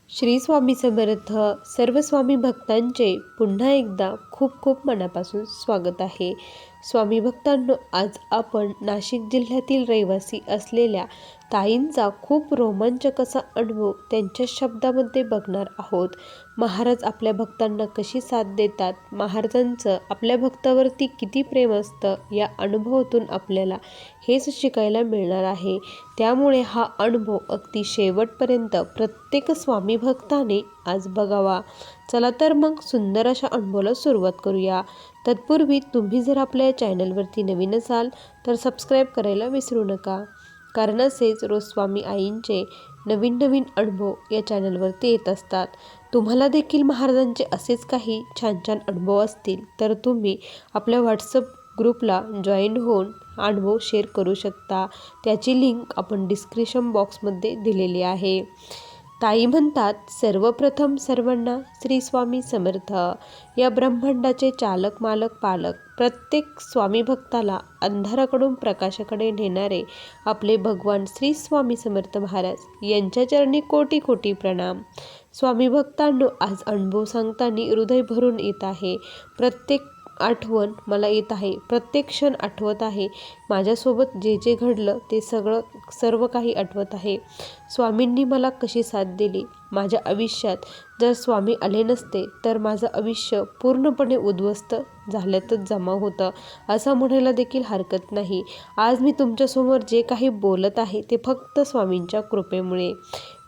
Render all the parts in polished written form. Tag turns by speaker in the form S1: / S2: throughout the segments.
S1: श्री स्वामी समर्थ. सर्व स्वामी भक्तांचे पुन्हा एकदा खूप खूप मनापासून स्वागत आहे. स्वामी भक्तांनो, आज आपण नाशिक जिल्ह्यातील रहिवासी असलेल्या ताईंचा खूप रोमांचक असा अनुभव त्यांच्या शब्दामध्ये बघणार आहोत. महाराज आपल्या भक्तांना कशी साथ देतात, महाराजांचं आपल्या भक्तावरती किती प्रेम असतं, या अनुभवातून आपल्याला हेच शिकायला मिळणार आहे. त्यामुळे हा अनुभव अगदी शेवटपर्यंत प्रत्येक स्वामी भक्ताने आज बघावा. चला तर मग सुंदर अशा अनुभवाला सुरुवात करूया. तत्पूर्वी तुम्ही जर आपल्या चॅनलवरती नवीन असाल तर सबस्क्राईब करायला विसरू नका, कारण असेच रोज स्वामी आईंचे नवीन नवीन अनुभव या चॅनलवरती येत असतात. तुम्हाला देखील महाराजांचे असेच काही छान छान अनुभव असतील तर तुम्ही आपल्या व्हॉट्सअप ग्रुपला जॉईन होऊन अनुभव शेअर करू शकता. त्याची लिंक आपण डिस्क्रिप्शन बॉक्समध्ये दिलेली आहे. ताई म्हणतात, सर्वप्रथम सर्वांना श्री स्वामी समर्थ. या ब्रह्मांडाचे चालक मालक पालक, प्रत्येक स्वामी भक्ताला अंधाराकडून प्रकाशाकडे नेणारे आपले भगवान श्री स्वामी समर्थ महाराज यांच्या चरणी कोटी कोटी प्रणाम. स्वामी भक्तांनो, आज अनुभव सांगताना हृदय भरून येत आहे. प्रत्येक आठवण मला येत आहे, प्रत्येक क्षण आठवत आहे. माझ्यासोबत जे जे घडलं ते सर्व काही आठवत आहे. स्वामींनी मला कशी साथ दिली. माझ्या आयुष्यात जर स्वामी आले नसते तर माझं आयुष्य पूर्णपणे उद्ध्वस्त झाल्यातच जमा होतं, असं म्हणायला देखील हरकत नाही. आज मी तुमच्यासमोर जे काही बोलत आहे ते फक्त स्वामींच्या कृपेमुळे.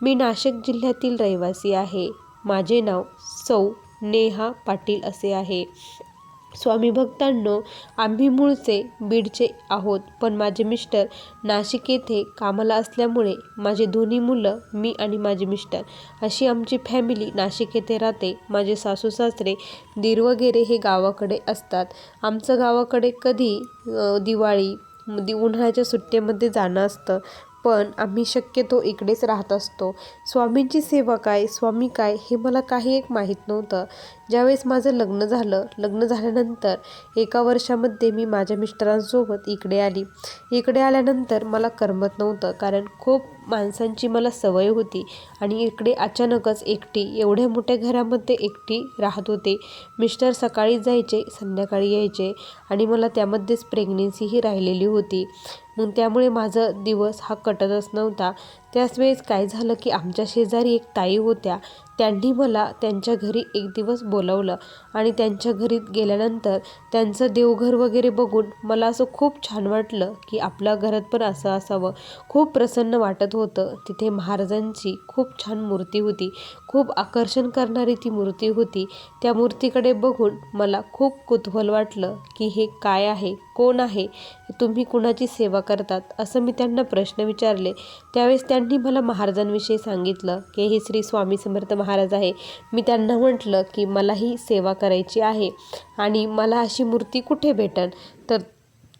S1: मी नाशिक जिल्ह्यातील रहिवासी आहे. माझे नाव सौ नेहा पाटील असे आहे. स्वामी भक्तांनो, आम्ही मूळचे बीडचे आहोत, पण माझे मिस्टर नाशिक येथे कामाला असल्यामुळे माझे दोन्ही मुलं, मी आणि माझे मिस्टर अशी आमची फॅमिली नाशिक येथे राहते. माझे सासू सासरे दीर वगैरे हे गावाकडे असतात. आमचं गावाकडे कधी दिवाळी उन्हाळ्याच्या सुट्टीमध्ये जाणं असतं, पण आम्ही शक्यतो इकडेच राहत असतो. स्वामींची सेवा काय, स्वामी काय हे मला काही एक माहीत नव्हतं. ज्यावेळेस माझं लग्न झाल्यानंतर 1 वर्षामध्ये मी माझ्या मिस्टरांसोबत इकडे आली. इकडे आल्यानंतर मला करमत नव्हतं, कारण खूप माणसांची मला सवय होती आणि इकडे अचानकच एकटी, एवढ्या मोठ्या घरामध्ये एकटी राहत होते. मिस्टर सकाळी जायचे, संध्याकाळी यायचे आणि मला त्यामध्येच प्रेग्नेन्सीही राहिलेली होती. मग त्यामुळे माझा दिवस हा कटतच नव्हता. त्याच वेळेस काय झालं की आमच्या शेजारी एक ताई होत्या. त्यांनी मला त्यांच्या घरी एक दिवस बोलावलं आणि त्यांच्या घरी गेल्यानंतर त्यांचं देवघर वगैरे बघून मला असं खूप छान वाटलं की आपल्या घरात पण असं असावं. खूप प्रसन्न वाटत होतं. तिथे महाराजांची खूप छान मूर्ती होती, खूप आकर्षण करणारी ती मूर्ती होती. त्या मूर्तीकडे बघून मला खूप कुतूहल वाटलं की हे काय आहे, कोण आहे, तुम्ही कुणाची सेवा करतात, असं मी त्यांना प्रश्न विचारले. त्यावेळेस त्यांनी मला महाराजांविषयी सांगितलं की हे श्री स्वामी समर्थ महाराज आहे. मी त्यांना म्हटलं की मला ही सेवा करायची आहे आणि मला अशी मूर्ती कुठे भेटेल. तर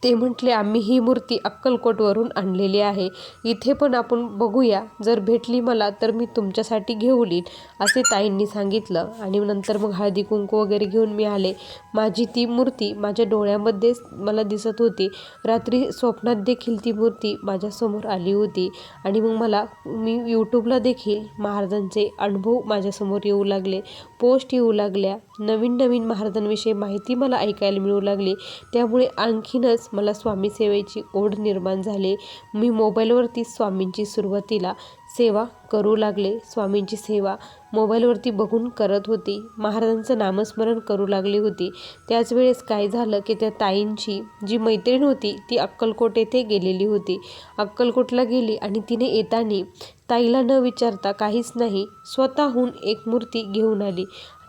S1: ते म्हटले, आम्ही ही मूर्ती अक्कलकोटवरून आणलेली आहे. इथे पण आपण बघूया, जर भेटली मला तर मी तुमच्यासाठी घेऊन येईन, असे ताईंनी सांगितलं. आणि नंतर मग हळदी कुंकू वगैरे घेऊन मी आले. माझी ती मूर्ती माझ्या डोळ्यामध्येच मला दिसत होती. रात्री स्वप्नात देखील ती मूर्ती माझ्यासमोर आली होती. आणि मग मी यूट्यूबला देखील महाराजांचे अनुभव माझ्यासमोर येऊ लागले, पोस्ट येऊ लागल्या, नवीन नवीन महाराजांविषयी माहिती मला ऐकायला मिळू लागली. त्यामुळे आणखीनच मला स्वामी सेवेची ओढ निर्माण झाली. मी मोबाईलवरती स्वामींची सुरुवातीला सेवा करू लागले. स्वामींची सेवा मोबाईलवरती बघून करत होती. महाराजांचं नामस्मरण करू लागली होती. त्याच वेळेस काय झालं की त्या ताईंची जी मैत्रीण होती ती अक्कलकोट येथे गेलेली होती. अक्कलकोटला गेली आणि तिने येताना ताईला न विचारता काहीच नाही, स्वतःहून एक मूर्ती घेऊन आली.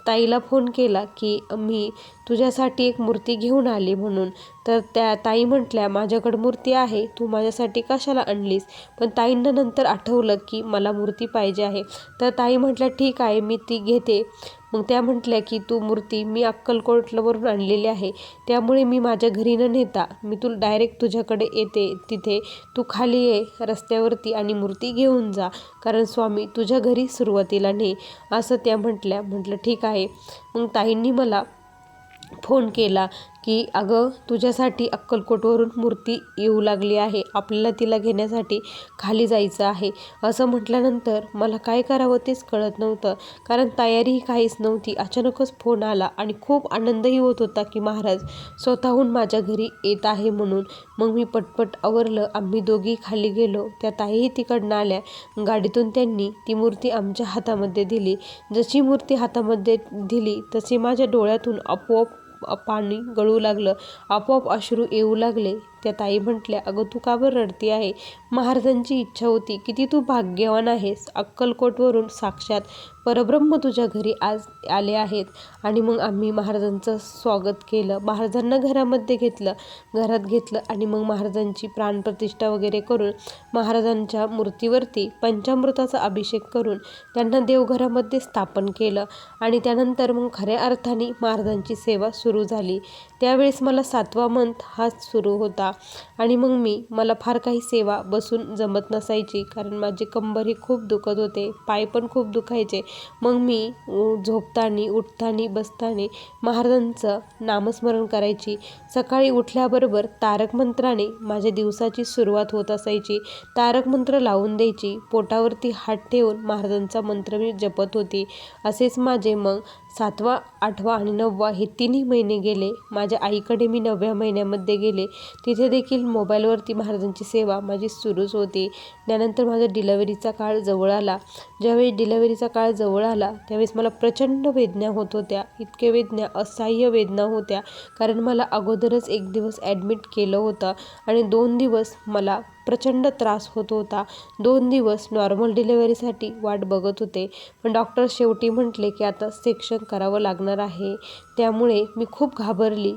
S1: ताईला फोन केला की मी तुझ्यासाठी एक मूर्ती घेऊन आली म्हणून. तर त्या ताई म्हटल्या, माझ्याकडे मूर्ती आहे, तू माझ्यासाठी कशाला आणलीस. पण ताईंना नंतर आठवलं की मला मूर्ती पाहिजे आहे. तर ताई म्हटल्या, ठीक आहे, मी ती घेते. मग त्या म्हटल्या की तू मूर्ती मी अक्कलकोटवरून आणलेली आहे, त्यामुळे मी माझ्या घरी न नेता मी डायरेक्ट तुझ्याकडे येते. तिथे तू खाली ये रस्त्यावरती आणि मूर्ती घेऊन जा, कारण स्वामी तुझ्या घरी सुरुवातीला ने, असं त्या म्हटल्या. म्हटलं ठीक आहे. मग ताईंनी मला फोन केला की की अगं तुझ्यासाठी अक्कलकोटवरून मूर्ती येऊ लागली आहे, आपल्याला तिला घेण्यासाठी खाली जायचं आहे. असं म्हटल्यानंतर मला काय करावं तेच कळत नव्हतं, कारण तयारीही काहीच नव्हती. अचानकच फोन आला आणि खूप आनंदही होत होता की महाराज स्वतःहून माझ्या घरी येत आहे म्हणून. मग मी पटपट आवरलं, आम्ही दोघी खाली गेलो. त्या ताईही तिकडनं आल्या. गाडीतून त्यांनी ती मूर्ती आमच्या हातामध्ये दिली. जशी मूर्ती हातामध्ये दिली तशी माझ्या डोळ्यातून आपोआप पाणी गळू लागलं, आपोआप अश्रू येऊ लागले. त्या ताई म्हटल्या, अगं तू का बरं रडती आहे? महाराजांची इच्छा होती, किती तू भाग्यवान आहेस, अक्कलकोटवरून साक्षात परब्रह्म तुझ्या घरी आज आले आहेत. आणि मग आम्ही महाराजांचं स्वागत केलं, महाराजांना घरामध्ये घेतलं, घरात घेतलं आणि मग महाराजांची प्राणप्रतिष्ठा वगैरे करून महाराजांच्या मूर्तीवरती पंचामृताचा अभिषेक करून त्यांना देवघरामध्ये स्थापन केलं. आणि त्यानंतर मग खऱ्या अर्थाने महाराजांची सेवा सुरू झाली. त्यावेळेस मला 7वा मंथ हा सुरू होता आणि मग मला फार काही सेवा बसून जमत नसायची, कारण माझे कंबरही खूप दुखत होते, पाय पण खूप दुखायचे. मग मी झोपताना, उठताना, बसताना महाराजांचं नामस्मरण करायची. सकाळी उठल्याबरोबर तारक मंत्राने माझ्या दिवसाची सुरुवात होत असायची. तारक मंत्र लावून द्यायची, पोटावरती हात ठेवून महाराजांचा मंत्र मी जपत होती. असेच माझे मग 7वा, 8वा आणि 9वा हे 3ही महिने गेले. माझ्या आईकडे मी 9व्या महिन्यामध्ये गेले. तिथे देखील मोबाईलवरती महाराजांची सेवा माझी सुरूच होती. त्यानंतर माझा डिलेव्हरीचा काळ जवळ आला. ज्यावेळी डिलेव्हरीचा काळ जवळ आला त्यावेळेस मला प्रचंड वेदना होत होत्या, इतके वेदना, असह्य वेदना होत्या, कारण मला अगोदरच 1 दिवस ॲडमिट केलं होतं आणि 2 दिवस मला प्रचंड त्रास होत होता. 2 दिवस नॉर्मल डिलेव्हरीसाठी वाट बघत होते, पण डॉक्टर शेवटी म्हटले की आता सेक्शन करावं लागणार आहे. त्यामुळे मी खूप घाबरली.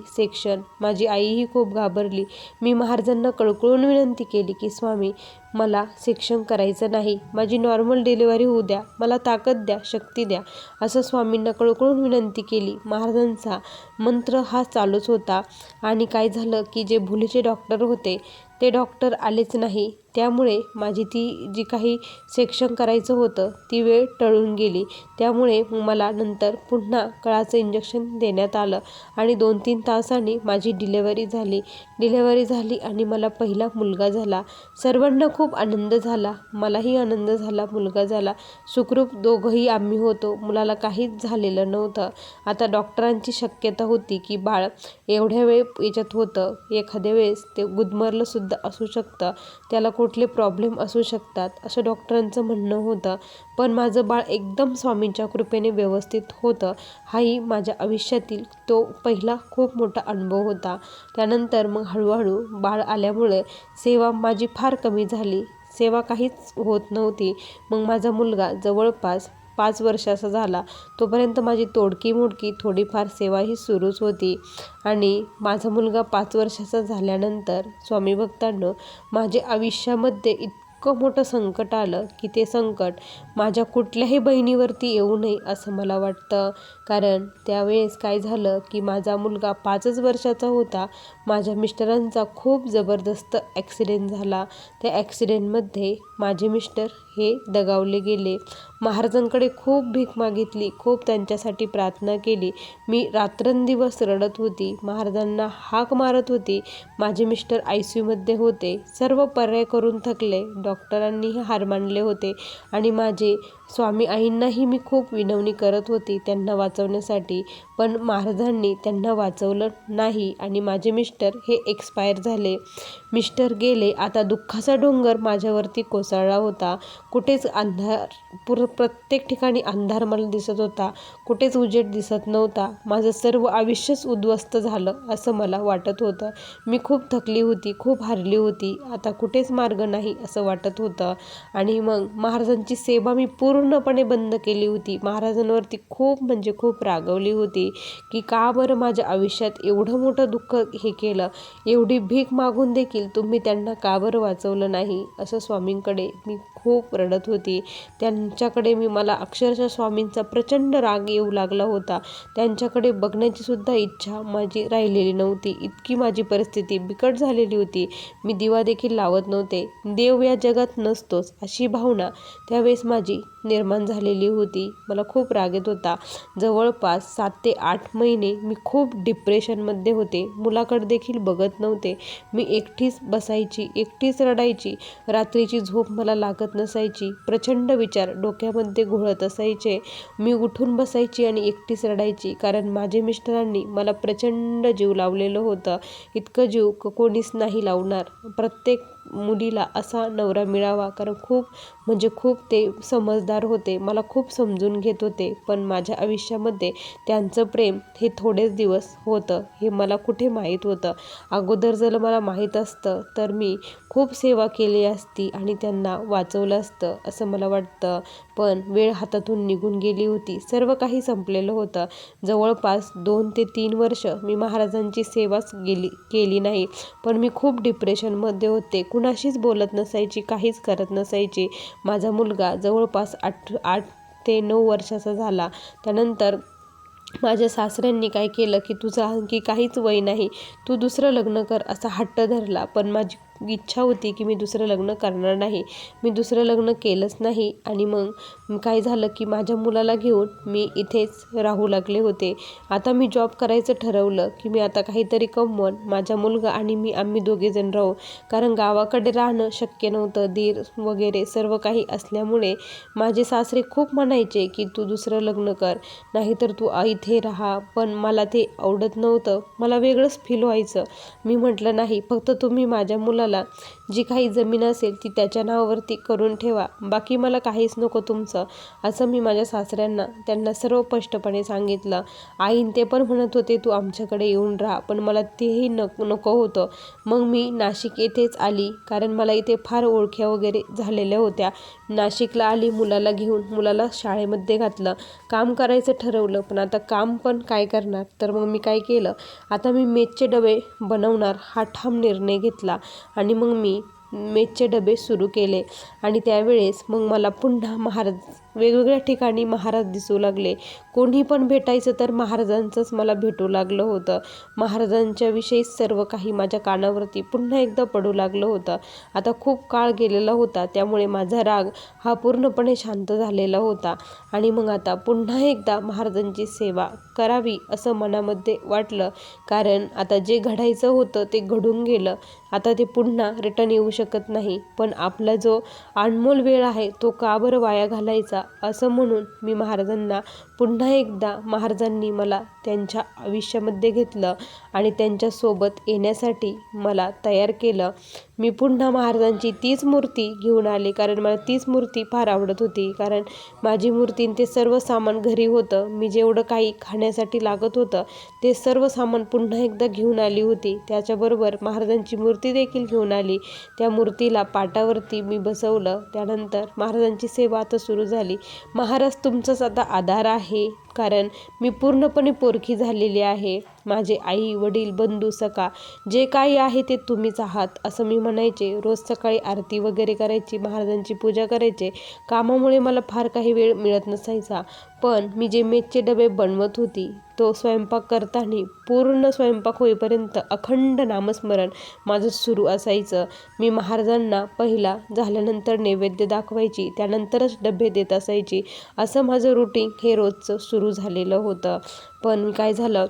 S1: माझी आईही खूप घाबरली. मी महाराजांना कळकळून विनंती केली की स्वामी, मला सेक्शन करायचं नाही, माझी नॉर्मल डिलिव्हरी होऊ द्या, मला ताकद द्या, शक्ती द्या, असं स्वामींना कळकळून विनंती केली. महाराजांचा मंत्र हा चालूच होता. आणि काय झालं की जे भुलीचे डॉक्टर होते ते डॉक्टर आलेच नाही. त्यामुळे माझी ती जी काही सेक्शन करायचं होतं ती वेळ टळून गेली. त्यामुळे मला नंतर पुन्हा कळाचं इंजेक्शन देण्यात आलं आणि 2-3 तासांनी माझी डिलेव्हरी झाली आणि मला पहिला मुलगा झाला. सर्वांना खूप आनंद झाला, मलाही आनंद झाला, मुलगा झाला. सुखरूप दोघंही आम्ही होतो, मुलाला काहीच झालेलं नव्हतं. आता डॉक्टरांची शक्यता होती की बाळ एवढ्या वेळ याच्यात होतं, एखाद्या वेळेस ते गुदमरलं सुद्धा असू शकतं, त्याला कुठले प्रॉब्लेम असू शकतात, असं डॉक्टरांचं म्हणणं होतं. पण माझं बाळ एकदम स्वामींच्या कृपेने व्यवस्थित होतं. हाही माझ्या आयुष्यातील तो पहिला खूप मोठा अनुभव होता. त्यानंतर मग हळूहळू बाळ आल्यामुळे सेवा माझी फार कमी झाली, सेवा काहीच होत नव्हती. मग माझा मुलगा जवळपास 5 वर्षाचा झाला, तोपर्यंत माझी तोडकी मोडकी थोडीफार सेवा ही सुरूच होती. आणि माझा मुलगा 5 वर्षाचा झाल्यानंतर स्वामी भक्तांनो, माझ्या आयुष्यामध्ये इतकं मोठं संकट आलं की ते संकट माझ्या कुठल्याही बहिणीवरती येऊ नये असं मला वाटतं. कारण त्यावेळेस काय झालं की माझा मुलगा 5च वर्षाचा होता. माझ्या मिस्टरांचा खूप जबरदस्त ॲक्सिडेंट झाला. त्या ॲक्सिडेंटमध्ये माझे मिस्टर हे दगावले गेले. महाराजांकडे खूप भीक मागितली, खूप त्यांच्यासाठी प्रार्थना केली. मी रात्रंदिवस रडत होती, महाराजांना हाक मारत होती. माझे मिस्टर ICUमध्ये होते. सर्व पर्याय करून थकले, डॉक्टरांनीही हार मानले होते आणि माझे स्वामी आईंनाही मी खूप विनवणी करत होती त्यांना वाचवण्यासाठी, पण महाराजांनी त्यांना वाचवलं नाही आणि माझे मिस्टर हे एक्सपायर झाले. मिस्टर गेले. आता दुःखाचा डोंगर माझ्यावरती कोसळला होता. कुठेच अंधार, प्रत्येक ठिकाणी अंधार मला दिसत होता, कुठेच उजेड दिसत नव्हता. माझं सर्व आयुष्यच उद्ध्वस्त झालं असं मला वाटत होतं. मी खूप थकली होती, खूप हारली होती, आता कुठेच मार्ग नाही असं वाटत होतं. आणि मग महाराजांची सेवा मी पूर्णपणे बंद केली होती. महाराजांवरती खूप म्हणजे खूप रागवली होती की का बरं माझ्या आयुष्यात एवढं मोठं दुःख हे केलं, एवढी भीक मागून देखील तुम्ही त्यांना का बरं वाचवलं नाही, असं स्वामींकडे मी खूप रडत होती. त्यांच्याकडे मला अक्षरशः स्वामींचा प्रचंड राग येऊ लागला होता. त्यांच्याकडे बघण्याची सुद्धा इच्छा माझी राहिलेली नव्हती. इतकी माझी परिस्थिती बिकट झालेली होती. मी दिवा देखील लावत नव्हते. देव या जगात नसतोच अशी भावना त्यावेळेस माझी निर्माण झालेली होती. मला खूप राग येत होता. जवळपास 7 ते 8 महिने मी खूप डिप्रेशनमध्ये होते. मुलाकडे देखील बघत नव्हते. मी एकटीच बसायची, एकटीच रडायची. रात्रीची झोप मला लागत नसायची. प्रचंड विचार डोक्यामध्ये घोळत असायचे. मी उठून बसायची आणि एकटीच रडायची, कारण माझे मिस्टरांनी मला प्रचंड जीव लावलेलं होतं. इतकं जीव कोणीच नाही लावणार. प्रत्येक मुलीला असा नवरा मिळावा, कारण खूप म्हणजे खूप ते समजदार होते. मला खूप समजून घेत होते. पण माझ्या आयुष्यामध्ये त्यांचं प्रेम हे थोडेच दिवस होतं हे मला कुठे माहीत होतं. अगोदर जर मला माहीत असतं तर मी खूप सेवा केली असती आणि त्यांना वाचवलं असतं असं मला वाटतं. पण वेळ हातातून निघून गेली होती. सर्व काही संपलेलं होतं. जवळपास 2 ते 3 वर्ष मी महाराजांची सेवाच केली नाही. पण मी खूप डिप्रेशनमध्ये होते. कुणाशीच बोलत नसायची, काहीच करत नसायची. माझा मुलगा जवळपास 8 ते 9 वर्षाचा झाला. त्यानंतर माझ्या सासऱ्यांनी काय केलं की तुझं आणखी काहीच वय नाही, तू दुसरं लग्न कर असा हट्ट धरला. पण माझी इच्छा होती की मी दुसरं लग्न करणार नाही. मी दुसरं लग्न केलंच नाही. आणि मग काय झालं की माझ्या मुलाला घेऊन मी इथेच राहू लागले होते. आता मी जॉब करायचं ठरवलं की मी आता काहीतरी कमवून माझा मुलगा आणि मी आम्ही दोघेजण राहू, कारण गावाकडे राहणं शक्य नव्हतं. दीर वगैरे सर्व काही असल्यामुळे माझे सासरे खूप म्हणायचे की तू दुसरं लग्न कर, नाहीतर तू इथे राहा. पण मला ते आवडत नव्हतं. मला वेगळंच फील व्हायचं. मी म्हटलं नाही, फक्त तुम्ही माझ्या मुलाला जी काही जमीन असेल ती त्याच्या नावावरती करून ठेवा, बाकी मला काहीच नको तुमचं, असं मी माझ्या सासऱ्यांना त्यांना सर्व स्पष्टपणे सांगितलं. आईन ते पण म्हणत होते तू आमच्याकडे येऊन राहा, पण मला तेही नको होतं. मग मी नाशिक येथेच आली, कारण मला इथे फार ओळख्या वगैरे झालेल्या होत्या. नाशिकला आली मुलाला घेऊन. मुलाला शाळेमध्ये घातलं. काम करायचं ठरवलं, पण आता काम पण काय करणार. तर मग मी काय केलं, आता मी मेसचे डबे बनवणार हा ठाम निर्णय घेतला. आणि मग मी मेसचे डबे सुरू केले. आणि त्यावेळेस मग मला पुन्हा महाराज, वेगवेगळ्या ठिकाणी महाराज दिसू लागले. कोणी पण भेटायचं तर महाराजांचंच मला भेटू लागलं होतं. महाराजांच्या विषयी सर्व काही माझ्या कानावरती पुन्हा एकदा पडू लागलं होतं. आता खूप काळ गेलेला होता, त्यामुळे माझा राग हा पूर्णपणे शांत झालेला होता. आणि मग आता पुन्हा एकदा महाराजांची सेवा करावी असं मनामध्ये वाटलं, कारण आता जे घडायचं होतं ते घडून गेलं. आता ते पुन्हा रिटर्न येऊ शकत नाही. पण आपला जो अनमोल वेळ आहे तो का बरं वाया घालायचा, असं म्हणून मी महाराजांना पुन्हा एकदा, महाराजांनी मला त्यांच्या आयुष्यामध्ये घेतलं आणि त्यांच्यासोबत येण्यासाठी मला तयार केलं. मी पुन्हा महाराजांची तीच मूर्ती घेऊन आले, कारण मला तीच मूर्ती फार आवडत होती. कारण माझी मूर्ती ते सर्व सामान घरी होतं. मी जेवढं काही खाण्यासाठी लागत होतं ते सर्व सामान पुन्हा एकदा घेऊन आली होती. त्याच्याबरोबर महाराजांची मूर्ती देखील घेऊन आली. त्या मूर्तीला पाटावरती मी बसवलं. त्यानंतर महाराजांची सेवा आता सुरू झाली. महाराज तुमचाच आता आधार आहे, कारण मी पूर्णपणे पोरकी झालेली आहे. माझे आई वडील बंधू सखा जे काही आहे ते तुम्हीच आहात, असं मी म्हणायचे. रोज सकाळी आरती वगैरे करायची, महाराजांची पूजा करायचे. कामामुळे मला फार काही वेळ मिळत नसायचा. पण मी जे मेसचे डबे बनवत होती तो स्वयंपाक करताना पूर्ण स्वयंपाक होईपर्यंत अखंड नामस्मरण माझं सुरू असायचं. मी महाराजांना पहिला झाल्यानंतर नैवेद्य दाखवायची, त्यानंतरच डबे देत असायची. असं माझं रुटीन हे रोजचं सुरू झालेलं होतं. पण काय झालं,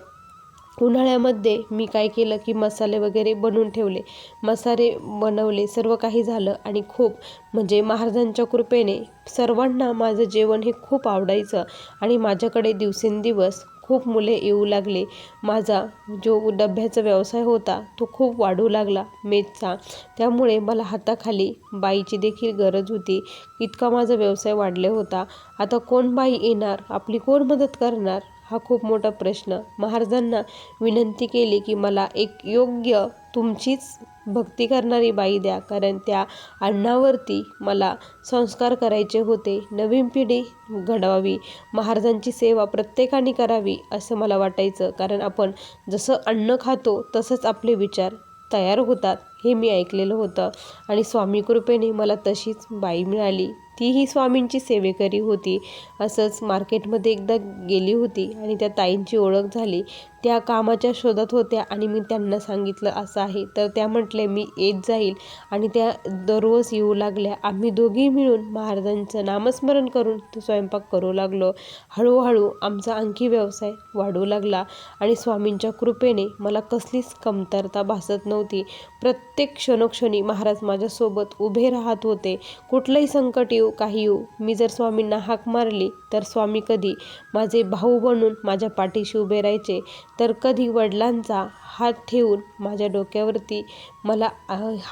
S1: उन्हाळ्यामध्ये मी काय केलं की मसाले वगैरे बनवून ठेवले. मसाले बनवले, सर्व काही झालं. आणि खूप म्हणजे महाराजांच्या कृपेने सर्वांना माझं जेवण हे खूप आवडायचं. आणि माझ्याकडे दिवसेंदिवस खूप मुले येऊ लागले. माझा जो डब्याचा व्यवसाय होता तो खूप वाढू लागला मेसचा. त्यामुळे मला हाताखाली बाईची देखील गरज होती. इतका माझा व्यवसाय वाढला होता. आता कोण बाई येणार, आपली कोण मदत करणार, हा खूप मोठा प्रश्न. महाराजांना विनंती केली की मला एक योग्य तुमचीच भक्ती करणारी बाई द्या, कारण त्या अन्नावरती मला संस्कार करायचे होते. नवीन पिढी घडवावी, महाराजांची सेवा प्रत्येकाने करावी असं मला वाटायचं. कारण आपण जसं अन्न खातो तसंच आपले विचार तयार होतात हे मी ऐकलेलं होतं आणि स्वामी कृपेने मला तशीच बाई मिळाली. तीही स्वामींची सेवेकरी होती. असंच मार्केटमध्ये एकदा गेली होती आणि त्या ताईंची ओळख झाली. त्या कामाच्या शोधात होत्या आणि मी त्यांना सांगितलं असं आहे. तर त्या म्हटल्या मी येत जाईल आणि त्या दररोज येऊ लागल्या. आम्ही दोघी मिळून महाराजांचं नामस्मरण करून तो स्वयंपाक करू लागलो. हळूहळू आमचा आणखी व्यवसाय वाढू लागला आणि स्वामींच्या कृपेने मला कसलीच कमतरता भासत नव्हती. प्रत्येक क्षणोक्षणी महाराज माझ्यासोबत उभे राहत होते. कुठलंही संकट येऊ काही येऊ, मी जर स्वामींना हाक मारली तर स्वामी कधी माझे भाऊ बनून माझ्या पाठीशी उभे राहायचे, तर कधी वडिलांचा हात ठेवून माझ्या डोक्यावरती मला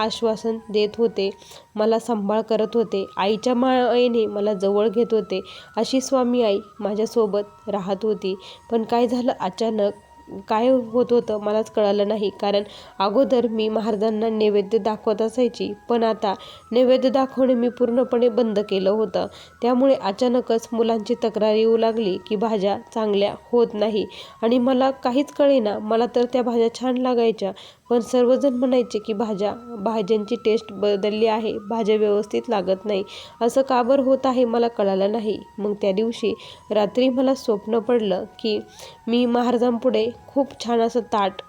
S1: आश्वासन देत होते, मला सांभाळ करत होते, आईच्या मायेने मला जवळ घेत होते. अशी स्वामी आई माझ्यासोबत राहत होती. पण काय झालं, अचानक काय होत होतं मलाच कळालं नाही. कारण अगोदर मी महाराजांना नैवेद्य दाखवत असायची, पण आता नैवेद्य दाखवणे मी पूर्णपणे बंद केलं होतं. त्यामुळे अचानकच मुलांची तक्रार येऊ लागली की भाज्या चांगल्या होत नाही आणि मला काहीच कळेना. मला तर त्या भाज्या छान लागायच्या, पण सर्वजण म्हणायचे की भाज्यांची टेस्ट बदलली आहे, भाज्या व्यवस्थित लागत नाही. असं का बरं होत आहे मला कळालं नाही. मग त्या दिवशी रात्री मला स्वप्न पडलं की मी महाराजांपुढे खूप छान असं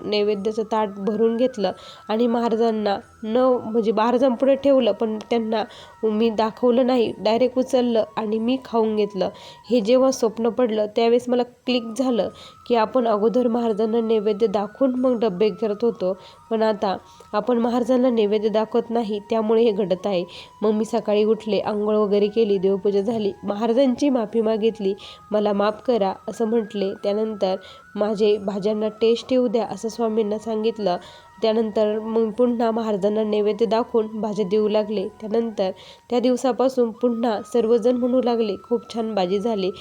S1: नैवेद्याचं ताट भरून घेतलं आणि महाराजांना महाराजांपुढे ठेवलं, पण त्यांना मी दाखवलं नाही, डायरेक्ट उचललं आणि मी खाऊन घेतलं. हे जेव्हा स्वप्न पडलं त्यावेळेस मला क्लिक झालं की आपण अगोदर महाराजांना नैवेद्य दाखवून मग डबे करत होतो, पण आता आपण महाराजांना नैवेद्य दाखवत नाही, त्यामुळे हे घडत आहे. मग मी सकाळी उठले, अंघोळ वगैरे केली, देवपूजा झाली, महाराजांची माफी मागितली, मला माफ करा असं म्हटले. त्यानंतर माझे भाज्यांना टेस्ट येऊ द्या असं स्वामींना सांगितलं. त्यानंतर मग पुन्हा महाराजांना नैवेद्य दाखवून भाज्या देऊ लागले. त्यानंतर त्या दिवसापासून पुन्हा सर्वजण म्हणू लागले खूप छान भाजी झाली.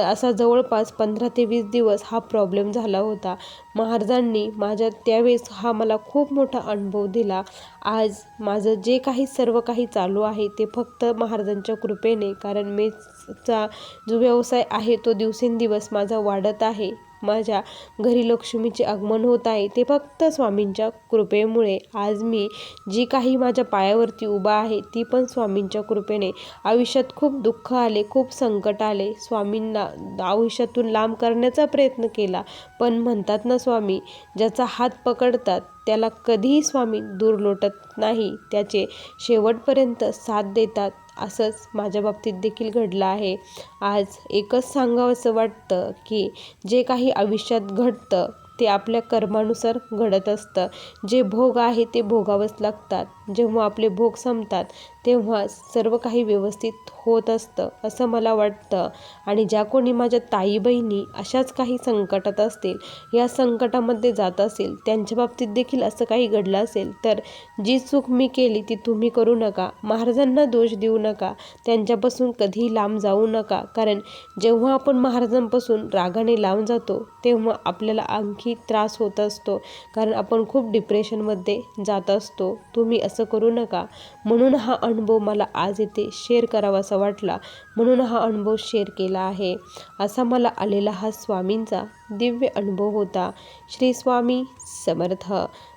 S1: असा जवळपास 15 ते 20 दिवस हा प्रॉब्लेम झाला होता. महाराजांनी माझ्या त्यावेळेस हा मला खूप मोठा अनुभव दिला. आज माझं जे काही सर्व काही चालू आहे ते फक्त महाराजांच्या कृपेने, कारण मेसचा जो व्यवसाय आहे तो दिवसेंदिवस माझा वाढत आहे. माझ्या घरी लक्ष्मीचे आगमन होत आहे ते फक्त स्वामींच्या कृपेमुळे. आज मी जी काही माझ्या पायावरती उभा आहे ती पण स्वामींच्या कृपेने. आयुष्यात खूप दुःख आले, खूप संकट आले, स्वामींना आयुष्यातून लांब करण्याचा प्रयत्न केला, पण म्हणतात ना स्वामी, ज्याचा हात पकडतात त्याला कधीही स्वामी दूर लोटत नाही, त्याचे शेवटपर्यंत साथ देतात. असंच माझ्या बाबतीत देखील घडलं आहे. आज एकच सांगावंसं वाटतं की जे काही आयुष्यात घडतं ते आपल्या कर्मानुसार घडत असतं. जे भोग आहे ते भोगावंच लागतात. जेव्हा आपले भोग संपतात तेव्हा सर्व काही व्यवस्थित होत असतं असं मला वाटतं. आणि ज्या कोणी माझ्या ताई बहिणी अशाच काही संकटात असतील, या संकटामध्ये जात असेल, त्यांच्या बाबतीत देखील असं काही घडलं असेल, तर जी चूक मी केली ती तुम्ही करू नका. महाराजांना दोष देऊ नका, त्यांच्यापासून कधीही लांब जाऊ नका. कारण जेव्हा आपण महाराजांपासून रागाने लांब जातो तेव्हा आपल्याला आणखी त्रास होत असतो, कारण आपण खूप डिप्रेशनमध्ये जात असतो. तुम्ही असं करू नका. म्हणून हा अनुभव मला आज इथे शेअर करावासा वाटला, म्हणून हा अनुभव शेअर केला आहे. असा मला आलेला हा स्वामींचा दिव्य अनुभव होता. श्री स्वामी समर्थ.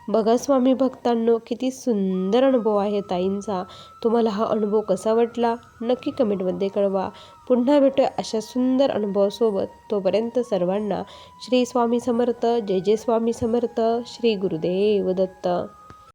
S1: बघा स्वामी भक्तांनो, किती सुंदर अनुभव आहे ताईंचा. तुम्हाला हा अनुभव कसा वाटला नक्की कमेंटमध्ये कळवा. पुन्हा भेटूया अशा सुंदर अनुभवासोबत. तोपर्यंत सर्वांना श्री स्वामी समर्थ. जय जय स्वामी समर्थ. श्री गुरुदेव दत्त.